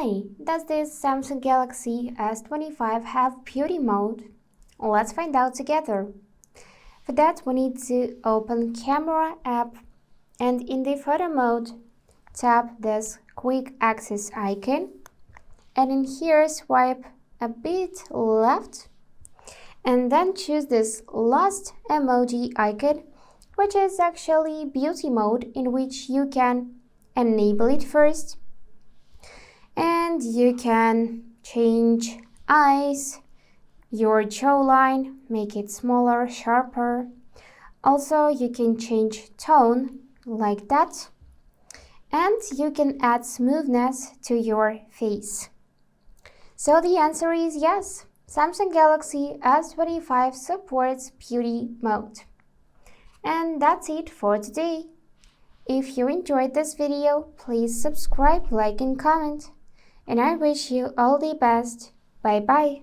Hi, does this Samsung Galaxy S25 have beauty mode? Let's find out together. For that, we need to open Camera app and in the photo mode, tap this quick access icon and in here swipe a bit left and then choose this last emoji icon, which is actually beauty mode, in which you can enable it first. And you can change eyes, your jawline, make it smaller, sharper. Also, you can change tone like that. And you can add smoothness to your face. So the answer is yes. Samsung Galaxy S25 supports beauty mode. And that's it for today. If you enjoyed this video, please subscribe, like and comment. And I wish you all the best. Bye bye.